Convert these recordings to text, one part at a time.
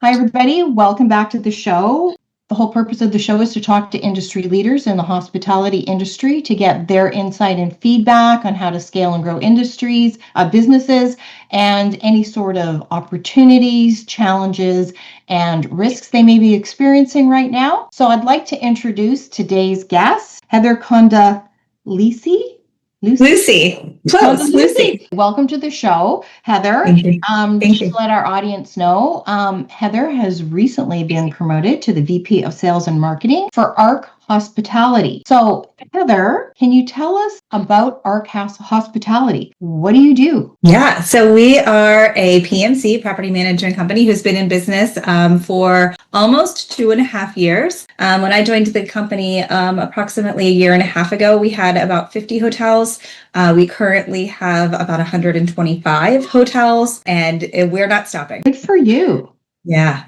Hi, everybody. Welcome back to the show. The whole purpose of the show is to talk to industry leaders in the hospitality industry to get their insight and feedback on how to scale and grow industries, businesses, and any sort of opportunities, challenges, and risks they may be experiencing right now. So I'd like to introduce today's guest, Heather Kondalisi. Lucy. Close. Lucy. Welcome to the show, Heather. Thank you. Just to let our audience know, Heather has recently been promoted to the VP of Sales and Marketing for ARC Hospitality. So, Heather, can you tell us about ARC Hospitality? What do you do? Yeah, so we are a PMC, property management company, who's been in business for almost 2.5 years. When I joined the company approximately a year and a half ago, we had about 50 hotels. We currently have about 125 hotels, and we're not stopping. Good for you. Yeah.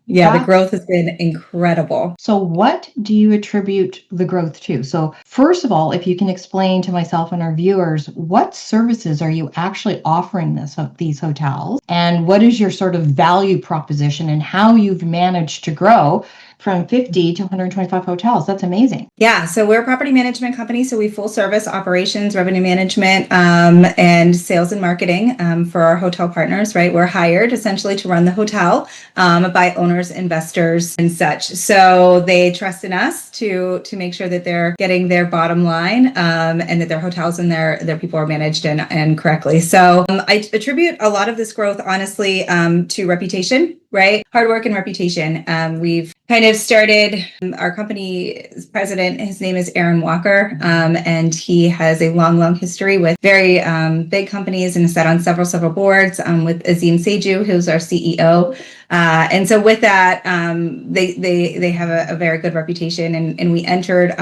The growth has been incredible. So what do you attribute the growth to? So first of all, if you can explain to myself and our viewers, what services are you actually offering these hotels? And what is your sort of value proposition and how you've managed to grow from 50 to 125 hotels? That's amazing. Yeah, so we're a property management company. So we full service operations, revenue management, and sales and marketing for our hotel partners, right? We're hired essentially to run the hotel by owners, investors, and such. So they trust in us to make sure that they're getting their bottom line and that their hotels and their people are managed and correctly. So I attribute a lot of this growth, honestly, to reputation, right? Hard work and reputation. We've kind of started our company's president. His name is Aaron Walker, and he has a long history with very big companies and sat on several boards with Azim Seju, who's our CEO. And so with that, they have a very good reputation, and we entered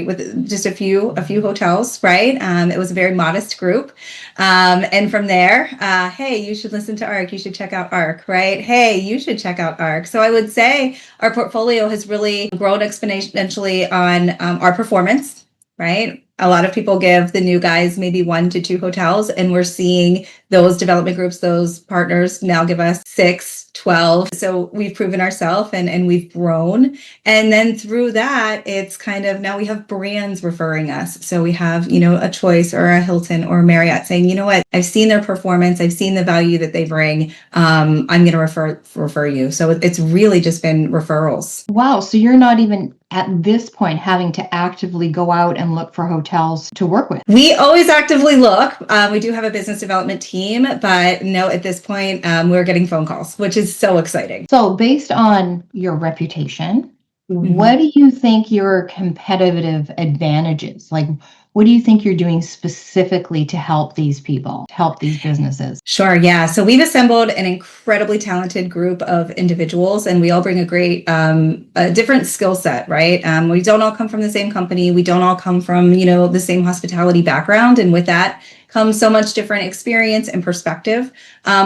with just a few hotels, right? It was a very modest group, and from there, hey, you should listen to ARC. You should check out ARC, right? Hey, you should check out ARC. So I would say our portfolio has really grown exponentially on our performance, right? A lot of people give the new guys maybe 1 to 2 hotels, and we're seeing those development groups, those partners now give us 6, 12. So we've proven ourselves and we've grown. And then through that, it's kind of now we have brands referring us. So we have, a Choice or a Hilton or a Marriott saying, you know what, I've seen their performance. I've seen the value that they bring. I'm going to refer you. So it's really just been referrals. Wow. So you're not even at this point having to actively go out and look for hotels to work with? We always actively look. We do have a business development team, but no, at this point, we're getting phone calls, which is so exciting. So based on your reputation, what do you think your competitive advantage is? Like, what do you think you're doing specifically to help these people, to help these businesses? Sure. Yeah. So we've assembled an incredibly talented group of individuals, and we all bring a great, a different skill set, right? We don't all come from the same company. We don't all come from, the same hospitality background. And with that comes so much different experience and perspective.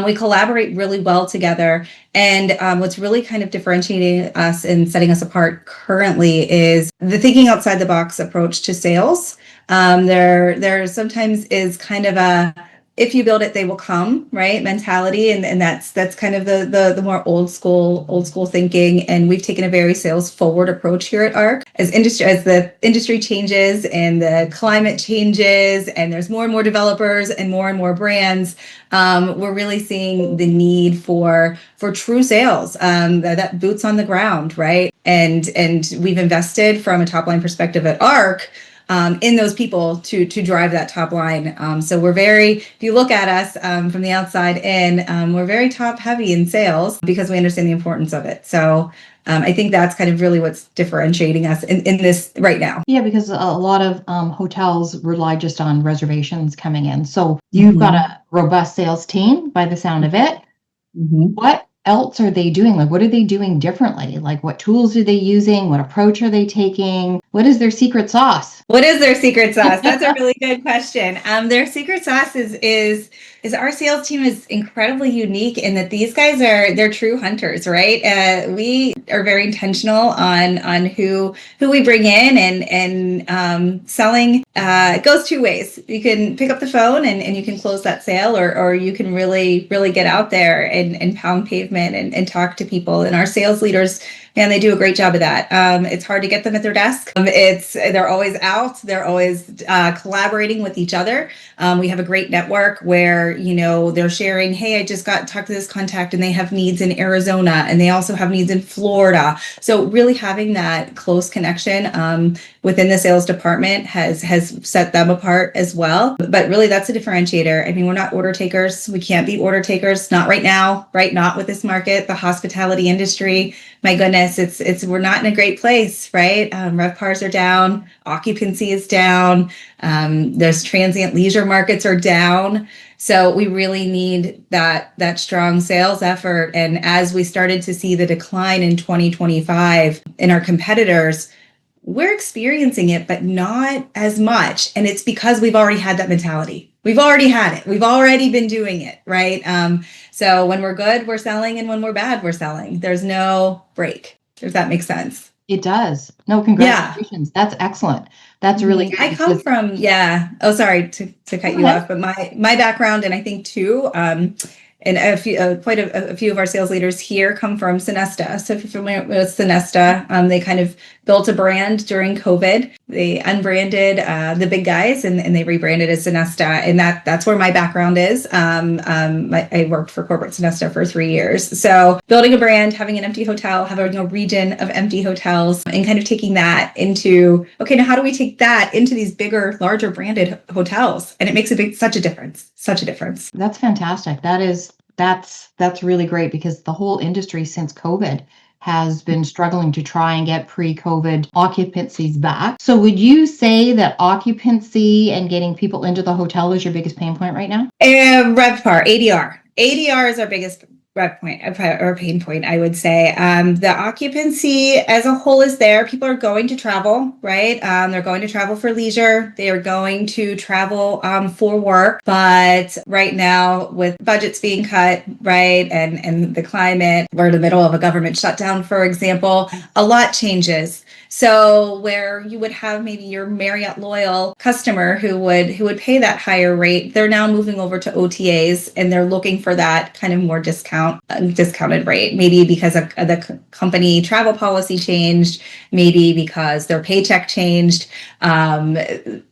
We collaborate really well together. And what's really kind of differentiating us and setting us apart currently is the thinking outside the box approach to sales. There sometimes is kind of a, if you build it, they will come, right? Mentality. And that's kind of the more old school thinking. And we've taken a very sales forward approach here at ARC. As the industry changes and the climate changes and there's more and more developers and more brands, we're really seeing the need for true sales, that boots on the ground, right? And we've invested from a top line perspective at ARC in those people to drive that top line. So if you look at us from the outside in, we're very top heavy in sales because we understand the importance of it. So I think that's kind of really what's differentiating us in this right now. Yeah, because a lot of hotels rely just on reservations coming in. So you've got a robust sales team by the sound of it. What else are they doing? Like, what are they doing differently? Like, what tools are they using? What approach are they taking? What is their secret sauce? What is their secret sauce? That's a really good question. Their secret sauce is is our sales team is incredibly unique in that these guys they're true hunters, right? We are very intentional on who we bring in, and selling it goes two ways. You can pick up the phone and you can close that sale, or you can really get out there and pound pavement and talk to people. And our sales leaders, man, they do a great job of that. It's hard to get them at their desk. They're always out. They're always collaborating with each other. We have a great network where, they're sharing, hey, I just talked to this contact and they have needs in Arizona and they also have needs in Florida. So really having that close connection within the sales department has set them apart as well. But really that's a differentiator. I mean, we're not order takers. We can't be order takers. Not right now, right? Not with this market, the hospitality industry. My goodness, we're not in a great place, right? RevPARs are down, occupancy is down, there's transient leisure markets are down. So we really need that strong sales effort. And as we started to see the decline in 2025 in our competitors, we're experiencing it, but not as much. And it's because we've already had that mentality. We've already had it. We've already been doing it, right? So when we're good, we're selling. And when we're bad, we're selling. There's no break, if that makes sense. It does. No, congratulations. Yeah. That's excellent. That's really good. I come from, Oh, sorry to cut you off, but my background, and I think too, and quite a few of our sales leaders here come from Sonesta. So if you're familiar with Sonesta, they kind of built a brand during COVID. They unbranded the big guys and they rebranded as Sonesta. And that's where my background is. I worked for corporate Sonesta for 3 years. So building a brand, having an empty hotel, having a region of empty hotels, and kind of taking that into, okay, now how do we take that into these bigger, larger branded hotels? And it makes such a difference. That's fantastic. That's really great, because the whole industry since COVID has been struggling to try and get pre-COVID occupancies back. So would you say that occupancy and getting people into the hotel is your biggest pain point right now? RevPAR, ADR. ADR is our biggest pain point, I would say. The occupancy as a whole is there. People are going to travel, right? They're going to travel for leisure. They are going to travel for work. But right now, with budgets being cut, right, and the climate, we're in the middle of a government shutdown, for example, a lot changes. So where you would have maybe your Marriott loyal customer who would pay that higher rate, they're now moving over to OTAs and they're looking for that kind of more discounted rate. Maybe because of the company travel policy changed, maybe because their paycheck changed. The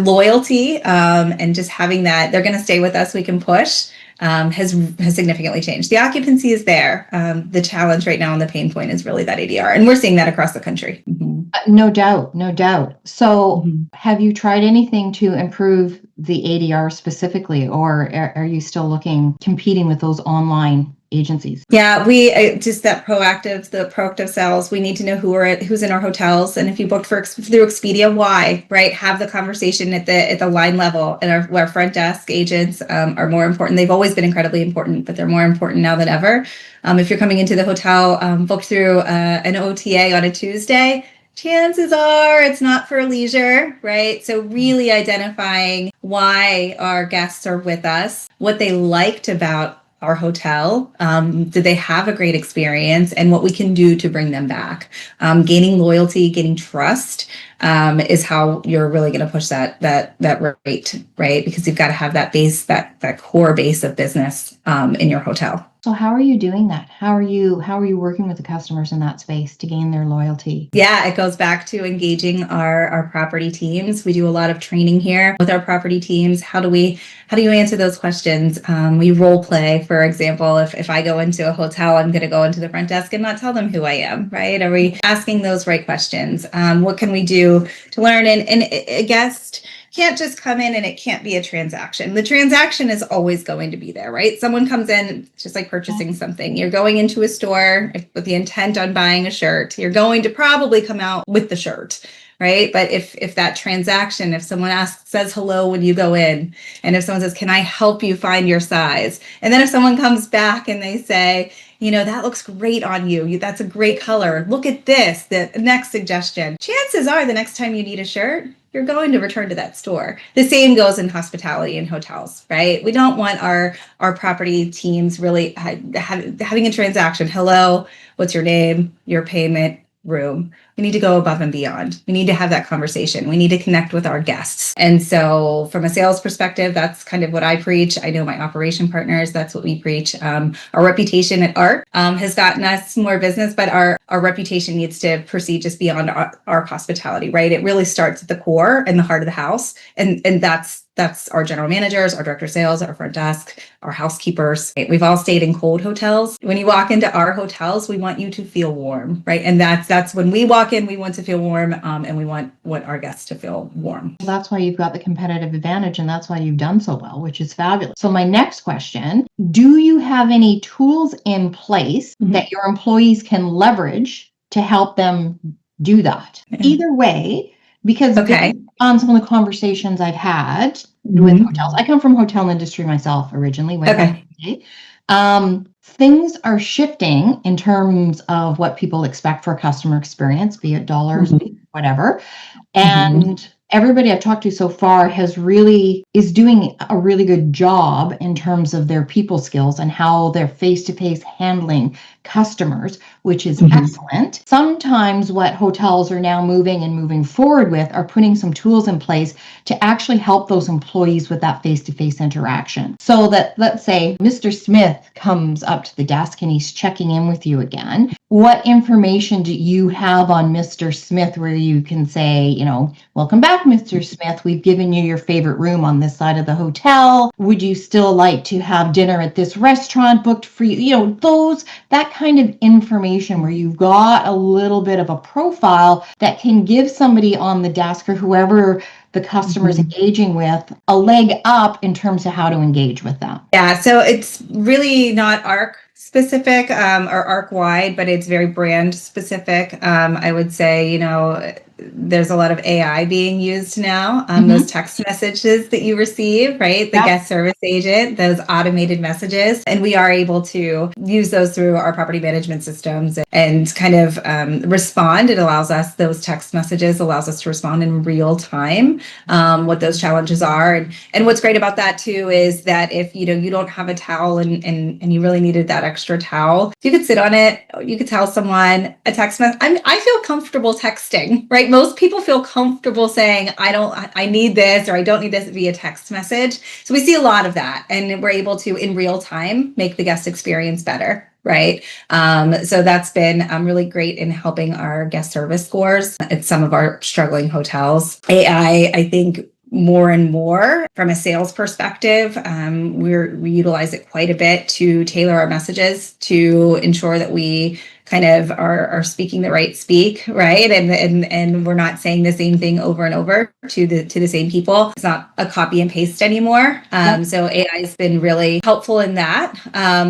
loyalty and just having that they're going to stay with us, we can push. Has significantly changed. The occupancy is there. The challenge right now and the pain point is really that ADR. And we're seeing that across the country. Mm-hmm. No doubt. So have you tried anything to improve the ADR specifically, or are you still competing with those online agencies? Yeah, we just the proactive sales. We need to know who's in our hotels, and if you booked through Expedia, why, right? Have the conversation at the line level, and our front desk agents are more important. They've always been incredibly important, but they're more important now than ever. If you're coming into the hotel booked through an OTA on a Tuesday, chances are it's not for leisure, right? So really identifying why our guests are with us, what they liked about our hotel, did they have a great experience, and what we can do to bring them back. Gaining loyalty, gaining trust is how you're really going to push that rate, right? Because you've got to have that base, that core base of business in your hotel. So how are you doing that? How are you working with the customers in that space to gain their loyalty? Yeah, it goes back to engaging our property teams. We do a lot of training here with our property teams. How do you answer those questions? We role play, for example. If I go into a hotel, I'm going to go into the front desk and not tell them who I am, right? Are we asking those right questions? What can we do to learn? And a guest can't just come in and it can't be a transaction. The transaction is always going to be there, right? Someone comes in, it's just like purchasing something. You're going into a store with the intent on buying a shirt. You're going to probably come out with the shirt, right? But if that transaction, if someone says hello when you go in, and if someone says, can I help you find your size? And then if someone comes back and they say, that looks great on you. That's a great color. Look at this, the next suggestion. Chances are the next time you need a shirt, you're going to return to that store. The same goes in hospitality and hotels, right? We don't want our property teams really having a transaction. Hello, what's your name, your payment, room. We need to go above and beyond. We need to have that conversation. We need to connect with our guests. And so from a sales perspective, that's kind of what I preach. I know my operation partners, that's what we preach. Our reputation at ARC has gotten us more business, but our reputation needs to proceed just beyond our hospitality, right? It really starts at the core and the heart of the house. And that's our general managers, our director of sales, our front desk, our housekeepers. We've all stayed in cold hotels. When you walk into our hotels, we want you to feel warm, right? And that's when we walk in, we want to feel warm, and we want our guests to feel warm. That's why you've got the competitive advantage, and that's why you've done so well, which is fabulous. So my next question, do you have any tools in place that your employees can leverage to help them do that? Either way, because on some of the conversations I've had with hotels, I come from hotel industry myself originally. Things are shifting in terms of what people expect for a customer experience, be it dollars, whatever. And everybody I've talked to so far is doing a really good job in terms of their people skills and how they're face-to-face handling customers, which is excellent. Sometimes what hotels are now moving forward with are putting some tools in place to actually help those employees with that face-to-face interaction. So that, let's say Mr. Smith comes up to the desk and he's checking in with you again. What information do you have on Mr. Smith where you can say, welcome back, Mr. Smith. We've given you your favorite room on this side of the hotel. Would you still like to have dinner at this restaurant booked for you? That kind of information where you've got a little bit of a profile that can give somebody on the desk or whoever the customer's engaging with a leg up in terms of how to engage with them. Yeah, so it's really not ARC specific or ARC wide, but it's very brand specific. I would say, there's a lot of AI being used now. Those text messages that you receive, right? The guest service agent, those automated messages. And we are able to use those through our property management systems and kind of respond. It allows us, those text messages allows us to respond in real time, what those challenges are. And what's great about that too is that if, you don't have a towel and you really needed that extra towel, you could sit on it. You could tell someone a text message. I feel comfortable texting, right? Most people feel comfortable saying, I need this or I don't need this via text message. So we see a lot of that, and we're able to in real time make the guest experience better. Right. So that's been really great in helping our guest service scores at some of our struggling hotels. AI, I think, more and more from a sales perspective, we utilize it quite a bit to tailor our messages to ensure that we kind of are speaking the right speak, right? And we're not saying the same thing over and over to the same people. It's not a copy and paste anymore. So AI has been really helpful in that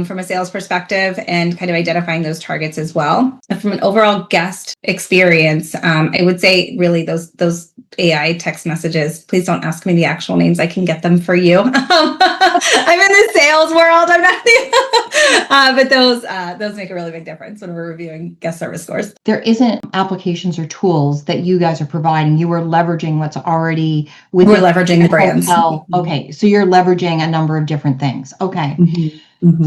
from a sales perspective and kind of identifying those targets as well. And from an overall guest experience, I would say really those AI text messages, please don't ask me the actual names. I can get them for you. I'm in the sales world. I'm not, but those make a really big difference when we're reviewing guest service scores. There isn't applications or tools that you guys are providing. You are leveraging what's already within. We're leveraging the brands. Okay, so you're leveraging a number of different things. Okay.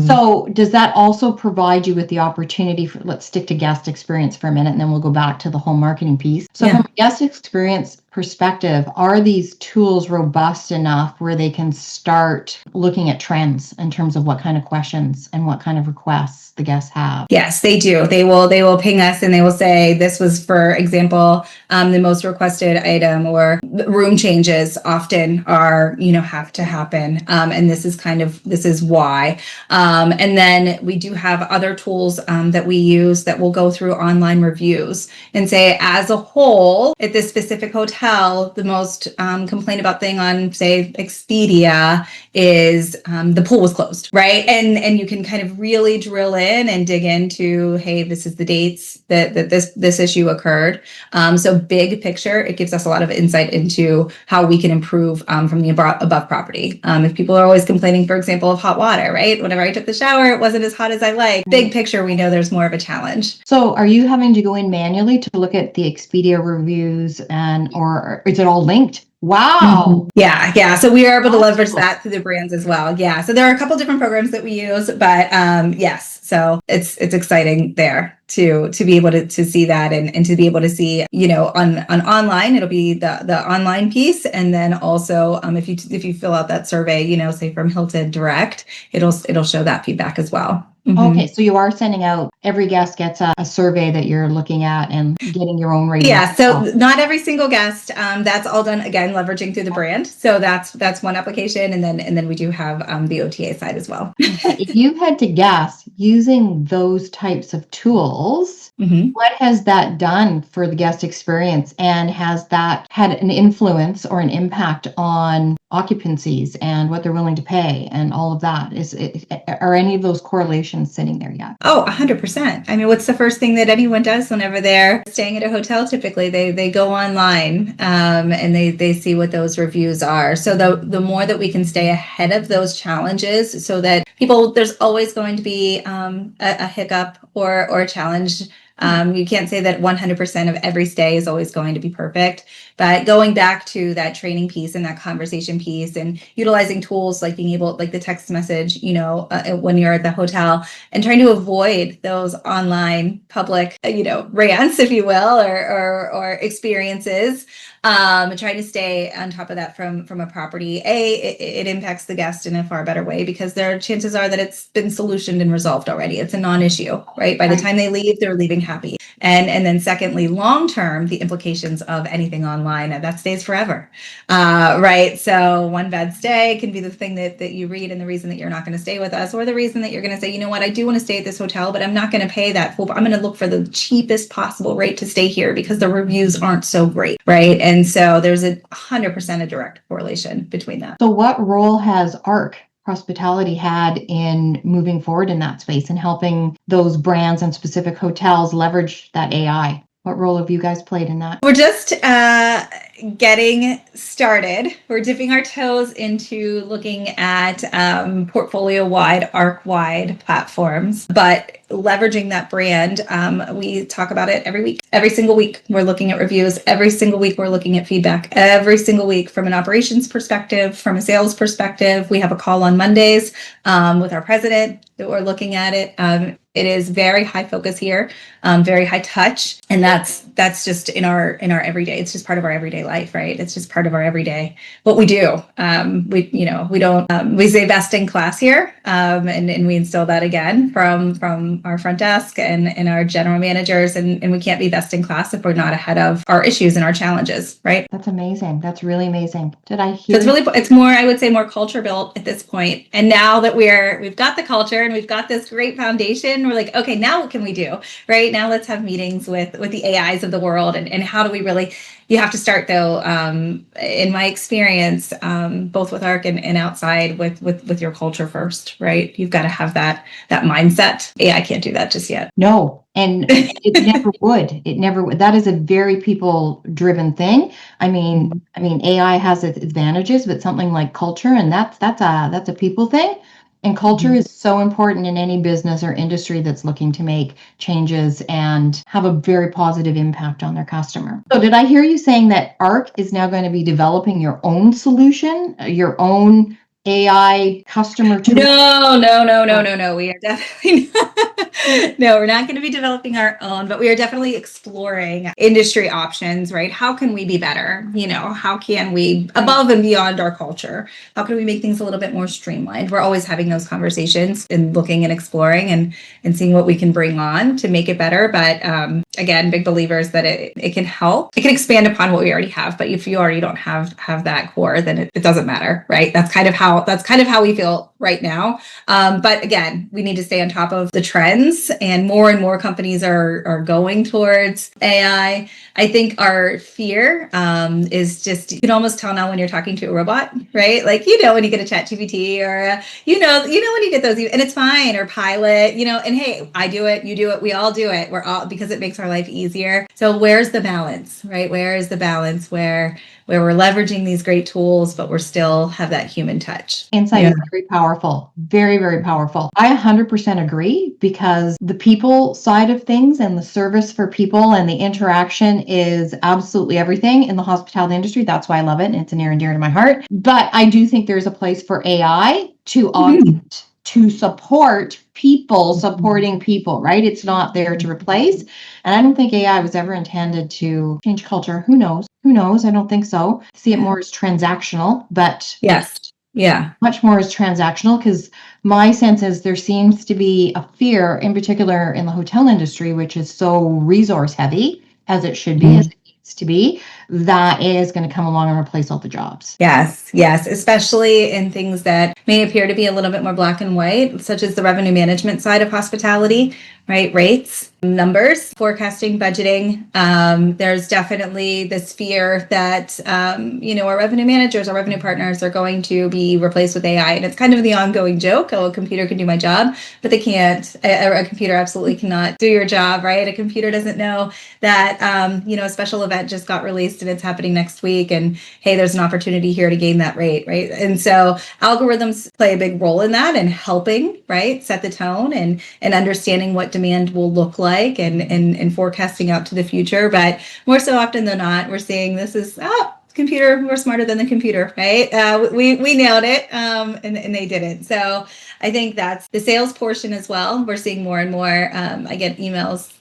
So does that also provide you with the opportunity for, let's stick to guest experience for a minute, and then we'll go back to the whole marketing piece. So from a guest experience perspective, are these tools robust enough where they can start looking at trends in terms of what kind of questions and what kind of requests the guests have? Yes, they do. They will ping us and they will say, this was, for example, the most requested item, or room changes often are, have to happen. And this is why. And then we do have other tools that we use that will go through online reviews and say, as a whole, at this specific hotel, the most complained about thing on, say, Expedia is the pool was closed, right? And you can kind of really drill in and dig into, hey, this is the dates that this issue occurred. So big picture, it gives us a lot of insight into how we can improve from the above property. If people are always complaining, for example, of hot water, right? Whenever whenever I took the shower, it wasn't as hot as I like. Big picture, we know there's more of a challenge. So are you having to go in manually to look at the Expedia reviews or is it all linked? Wow. Yeah. So we are able to leverage that through the brands as well. Yeah. So there are a couple different programs that we use, but yes. So it's exciting there to be able to see that and to be able to see, on online, it'll be the online piece. And then also if you fill out that survey, say from Hilton Direct, it'll show that feedback as well. Okay, so you are sending out, every guest gets a survey that you're looking at and getting your own rating. Yeah, so not every single guest. That's all done, again, leveraging through the brand. So that's one application, and then we do have the OTA side as well. If you had to guess, using those types of tools, what has that done for the guest experience, and has that had an influence or an impact on occupancies and what they're willing to pay and all of that? Are any of those correlations sitting there yet? Oh, 100%. I mean, what's the first thing that anyone does whenever they're staying at a hotel? Typically, they go online and they see what those reviews are. So the more that we can stay ahead of those challenges, so that there's always going to be a hiccup or a challenge. You can't say that 100% of every stay is always going to be perfect, but going back to that training piece and that conversation piece and utilizing tools like being able, like the text message, when you're at the hotel, and trying to avoid those online public, rants, if you will, or experiences. Trying to stay on top of that from a property. It impacts the guest in a far better way because their chances are that it's been solutioned and resolved already. It's a non-issue, right? By the time they leave, they're leaving happy. And then secondly, long-term, the implications of anything online, that stays forever, right? So one bad stay can be the thing that you read and the reason that you're not going to stay with us, or the reason that you're going to say, you know what, I do want to stay at this hotel, but I'm not going to pay that full, I'm going to look for the cheapest possible rate to stay here because the reviews aren't so great, right? And so there's 100% a direct correlation between that. So what role has ARC Hospitality had in moving forward in that space and helping those brands and specific hotels leverage that AI? What role have you guys played in that? We're just getting started. We're dipping our toes into looking at portfolio-wide, ARC-wide platforms, but leveraging that brand. We talk about it every week. Every single week, we're looking at reviews. Every single week, we're looking at feedback. Every single week, from an operations perspective, from a sales perspective, we have a call on Mondays with our president that we're looking at it. It is very high focus here, very high touch, and that's just in our everyday. It's just part of our everyday life, right? It's just part of our everyday what we do. We say best in class here, and we instill that again from our front desk and our general managers, and we can't be best in class if we're not ahead of our issues and our challenges, right? That's amazing. That's really amazing. Did I hear? It's more, I would say, more culture built at this point. And now that we've got the culture and we've got this great foundation, we're like, okay, now what can we do? Right now, let's have meetings with the AIs of the world, and how do we really? You have to start though, in my experience, both with ARC and outside with your culture first, right? You've got to have that mindset. AI can't do that just yet. No, and it never would. It never would. That is a very people-driven thing. I mean, AI has its advantages, but something like culture, and that's a people thing. And culture is so important in any business or industry that's looking to make changes and have a very positive impact on their customer. So did I hear you saying that ARC is now going to be developing your own solution, your own AI customer tool? No. We are definitely no, we're not going to be developing our own, but we are definitely exploring industry options, right? How can we be better? How can we, above and beyond our culture, how can we make things a little bit more streamlined? We're always having those conversations and looking and exploring and seeing what we can bring on to make it better. But again, big believers that it can help. It can expand upon what we already have. But if you already don't have that core, then it doesn't matter, right? That's kind of how we feel right now. But again, we need to stay on top of the trends, and more companies are going towards AI. I think our fear is just, you can almost tell now when you're talking to a robot, right? Like, when you get a chat GPT or, when you get those, and it's fine, or Pilot, and hey, I do it, you do it, we all do it. We're all, because it makes our life easier. So where's the balance, right? Where is the balance where we're leveraging these great tools, but we're still have that human touch? Insight is very powerful. powerful. Very, very powerful. I 100% agree, because the people side of things and the service for people and the interaction is absolutely everything in the hospitality industry. That's why I love it. And it's near and dear to my heart. But I do think there's a place for AI to augment, to support people supporting people, right? It's not there to replace. And I don't think AI was ever intended to change culture. Who knows? Who knows? I don't think so. See it more as transactional, but Yes. Yeah. much more as transactional, because my sense is there seems to be a fear, in particular in the hotel industry, which is so resource heavy, as it should be, as it needs to be, that is going to come along and replace all the jobs. Yes, yes, especially in things that may appear to be a little bit more black and white, such as the revenue management side of hospitality, right? Rates, numbers, forecasting, budgeting. There's definitely this fear that, our revenue managers, our revenue partners are going to be replaced with AI. And it's kind of the ongoing joke, oh, a computer can do my job, but they can't. A computer absolutely cannot do your job, right? A computer doesn't know that, a special event just got released and it's happening next week. And hey, there's an opportunity here to gain that rate, right? And so algorithms play a big role in that and helping, right, set the tone and understanding what demand will look like and forecasting out to the future. But more so often than not, we're seeing this is, computer, we're smarter than the computer, right? We nailed it, and they didn't. So I think that's the sales portion as well. We're seeing more and more. I get emails,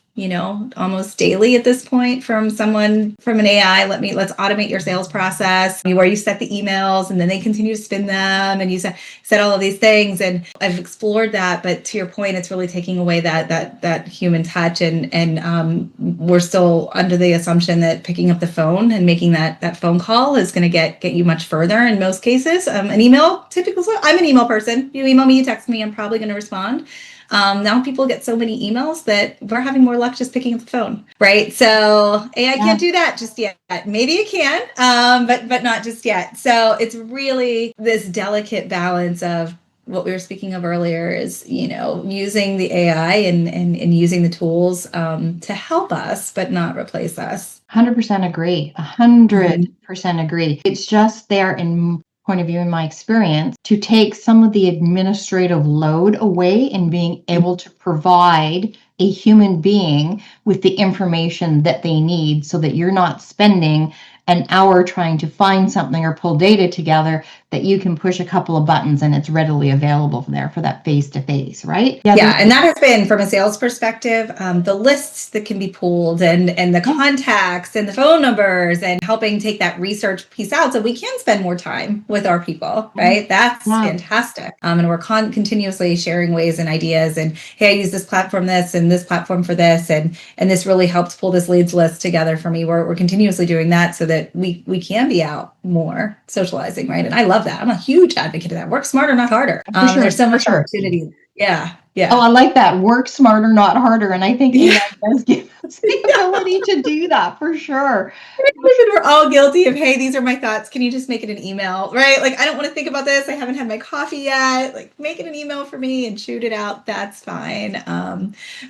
almost daily at this point from someone from an AI. Let's automate your sales process, where you set the emails and then they continue to spin them and you set all of these things. And I've explored that, but to your point, it's really taking away that human touch. And we're still under the assumption that picking up the phone and making that phone call is going to get you much further in most cases. An email, typical. I'm an email person. You email me, you text me, I'm probably going to respond. Now people get so many emails that we're having more luck just picking up the phone, right? So AI can't do that just yet. Maybe it can, but not just yet. So it's really this delicate balance of what we were speaking of earlier is, using the AI and using the tools to help us, but not replace us. 100% agree. 100% agree. It's just there in point of view, in my experience, to take some of the administrative load away and being able to provide a human being with the information that they need, so that you're not spending an hour trying to find something or pull data together, that you can push a couple of buttons and it's readily available there for that face-to-face, right? Yeah, and that has been, from a sales perspective, the lists that can be pulled and the contacts and the phone numbers, and helping take that research piece out so we can spend more time with our people, right? That's fantastic. And we're continuously sharing ways and ideas, and hey, I use this platform and this platform for this, and this really helps pull this leads list together for me. We're continuously doing that so that we can be out more socializing, right? And I love that. I'm a huge advocate of that. Work smarter, not harder. There's so much opportunity. Yeah. Yeah. Oh, I like that. Work smarter, not harder. And I think AI does give us the ability to do that for sure. We're all guilty of, hey, these are my thoughts. Can you just make it an email, right? Like, I don't want to think about this. I haven't had my coffee yet. Like, make it an email for me and shoot it out. That's fine.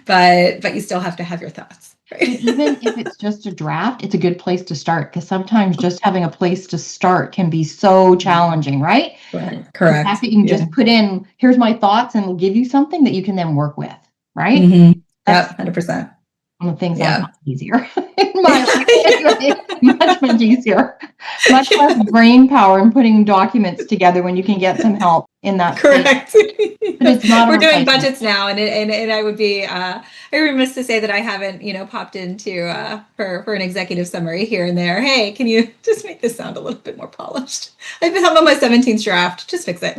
But you still have to have your thoughts. Right? Even if it's just a draft, it's a good place to start, because sometimes just having a place to start can be so challenging, right? Right. The Correct. fact that you can just put in, here's my thoughts, and it'll give you something that you can then work with, right? Mm-hmm. Yep, 100%. One of the things I find easier in my life. Much easier. Much less brain power in putting documents together when you can get some help in that. Correct. But it's not. We're doing budgets now, and I would be I remiss to say that I haven't popped into for an executive summary here and there. Hey, can you just make this sound a little bit more polished? I'm on my 17th draft. Just fix it.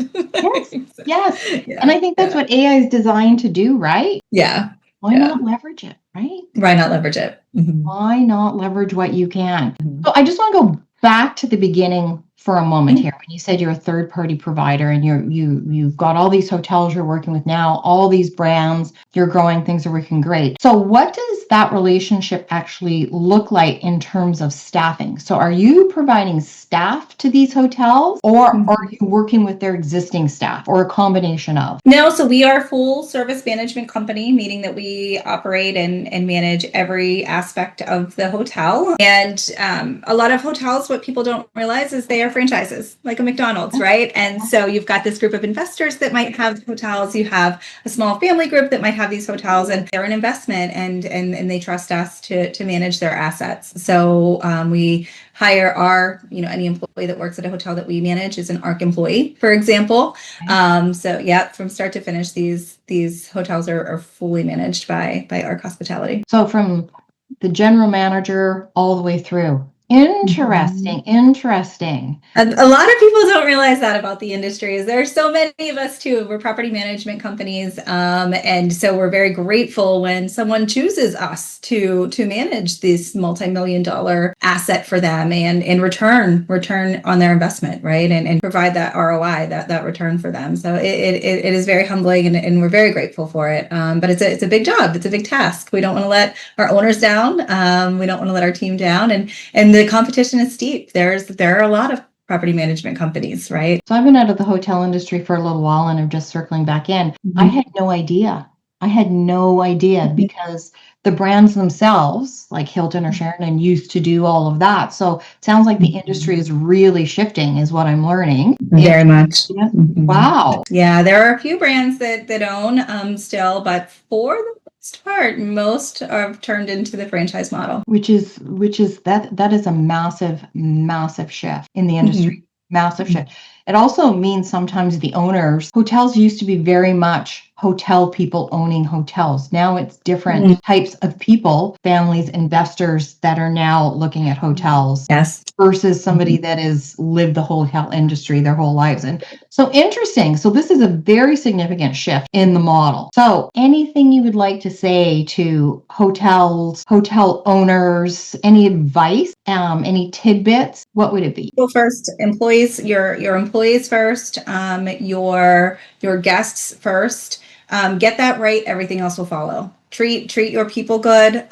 Yes. Yeah. And I think that's what AI is designed to do, right? Yeah. Why not leverage it, right? Why not leverage it? Mm-hmm. Why not leverage what you can? Mm-hmm. So I just want to go back to the beginning for a moment here. When you said you're a third-party provider and you've got all these hotels you're working with now, all these brands, you're growing, things are working great. So what does that relationship actually look like in terms of staffing? So are you providing staff to these hotels, or are you working with their existing staff, or a combination of? No, so we are a full service management company, meaning that we operate and manage every aspect of the hotel. And a lot of hotels, what people don't realize is they are have franchises, like a McDonald's, right? And so you've got this group of investors that might have hotels. You have a small family group that might have these hotels, and they're an investment, and they trust us to manage their assets. So we hire our, any employee that works at a hotel that we manage is an ARC employee, for example. So yeah, from start to finish, these hotels are fully managed by ARC Hospitality. So from the general manager all the way through. Interesting. And a lot of people don't realize that about the industry. Is there are so many of us too. We're property management companies, and so we're very grateful when someone chooses us to manage this multi-million-dollar asset for them, and in return on their investment, right, and provide that ROI, that return for them. So it is very humbling, and we're very grateful for it. But it's a big job. It's a big task. We don't want to let our owners down. We don't want to let our team down, and the competition is steep. There are a lot of property management companies, right? So I've been out of the hotel industry for a little while, and I'm just circling back in. I had no idea. Because the brands themselves, like Hilton or Sheraton, used to do all of that. So it sounds like the industry is really shifting, is what I'm learning. Very much. Wow. Yeah, there are a few brands that own still, but for the most part, most have turned into the franchise model. Which is that is a massive shift in the industry. Massive shift. It also means sometimes the owners, hotels used to be very much hotel people owning hotels. Now it's different types of people, families, investors that are now looking at hotels. Yes. Versus somebody that has lived the hotel industry their whole lives. And so interesting. So this is a very significant shift in the model. So anything you would like to say to hotels, hotel owners, any advice, any tidbits, what would it be? Well, first, employees, your employees first, your guests first. Get that right, everything else will follow. Treat your people good.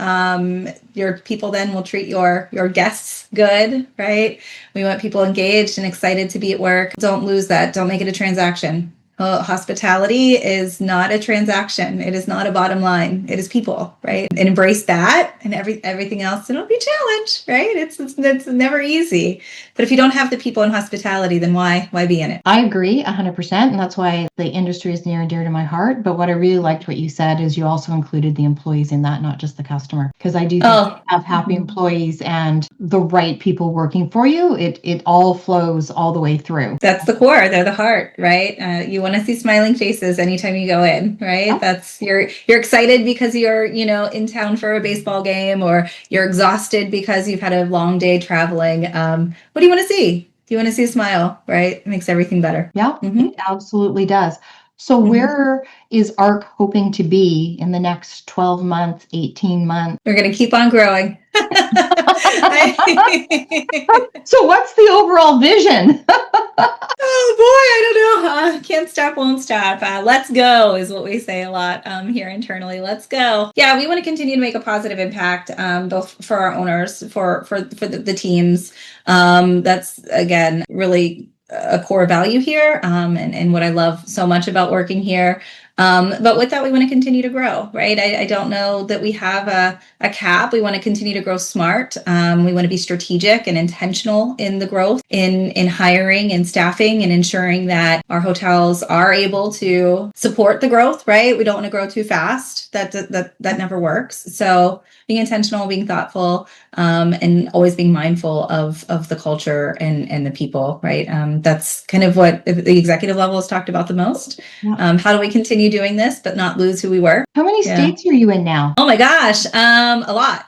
Your people then will treat your guests good, right? We want people engaged and excited to be at work. Don't lose that. Don't make it a transaction. Hospitality is not a transaction. It is not a bottom line. It is people, right? And embrace that, and everything else, it'll be a challenge, right? It's never easy. But if you don't have the people in hospitality, then why be in it? I agree 100%. And that's why the industry is near and dear to my heart. But what I really liked what you said is you also included the employees in that, not just the customer. Because I do think have happy employees and the right people working for you, it all flows all the way through. That's the core. They're the heart, right? You want to see smiling faces anytime you go in, right? Yeah. That's you're excited because you're in town for a baseball game, or you're exhausted because you've had a long day traveling. What do you want to see? Do you want to see a smile, right? It makes everything better. Yeah, it absolutely does. So where is ARC hoping to be in the next 12 months, 18 months? We're going to keep on growing. So what's the overall vision? Oh boy, I don't know. Can't stop, won't stop. Let's go is what we say a lot here internally. Let's go. Yeah, we want to continue to make a positive impact, both for our owners, for the teams. That's again really a core value here, and what I love so much about working here. But with that, we want to continue to grow, right? I don't know that we have a cap. We want to continue to grow smart. We want to be strategic and intentional in the growth, in hiring and staffing, and ensuring that our hotels are able to support the growth, right? We don't want to grow too fast. That never works. So being intentional, being thoughtful, and always being mindful of the culture and the people, right? That's kind of what the executive level has talked about the most. Yeah. How do we continue doing this but not lose who we were? How many states are you in now? Oh my gosh, a lot.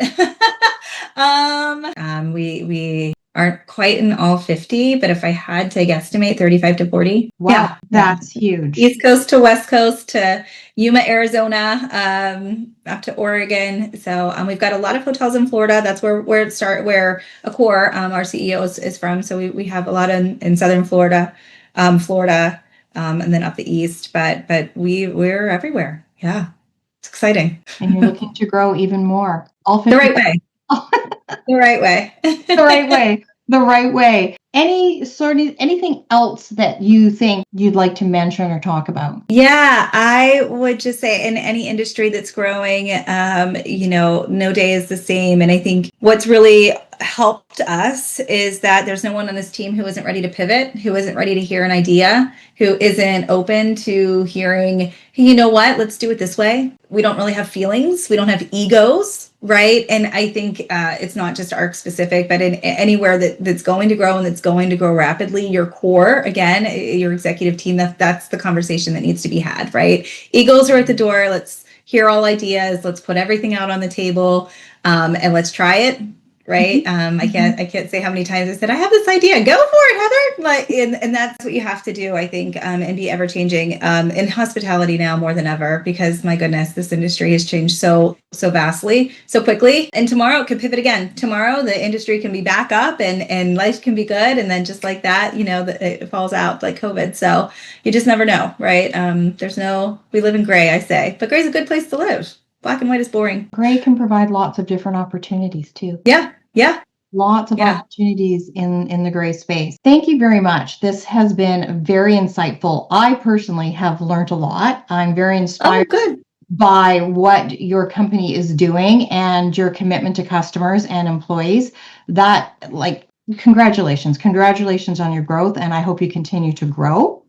We aren't quite in all 50, but if I had to guesstimate, 35 to 40. Wow, that's huge. East Coast to West Coast to Yuma, Arizona, up to Oregon. So we've got a lot of hotels in Florida. That's where Accor, our CEO is from. So we have a lot in Southern Florida, and then up the east. But we're everywhere. Yeah, it's exciting. And you're looking to grow even more. All 50 the right way. The right way. The right way. Anything else that you think you'd like to mention or talk about? Yeah, I would just say in any industry that's growing, no day is the same. And I think what's really helped us is that there's no one on this team who isn't ready to pivot, who isn't ready to hear an idea, who isn't open to hearing, hey, you know what, let's do it this way. We don't really have feelings. We don't have egos, right? And I think it's not just ARC specific, but in anywhere that's going to grow and that's going to grow rapidly, your core, again, your executive team, that's the conversation that needs to be had, right? Egos are at the door. Let's hear all ideas. Let's put everything out on the table, and let's try it. Right. I can't say how many times I said, I have this idea, go for it, Heather. Like, and that's what you have to do, I think, and be ever changing in hospitality now more than ever, because my goodness, this industry has changed so vastly, so quickly. And tomorrow it could pivot again. Tomorrow the industry can be back up and life can be good. And then just like that, it falls out like COVID. So you just never know. Right. We live in gray, I say, but gray is a good place to live. Black and white is boring. Gray can provide lots of different opportunities too. Yeah. Lots of opportunities in the gray space. Thank you very much. This has been very insightful. I personally have learned a lot. I'm very inspired by what your company is doing and your commitment to customers and employees. Congratulations on your growth, and I hope you continue to grow.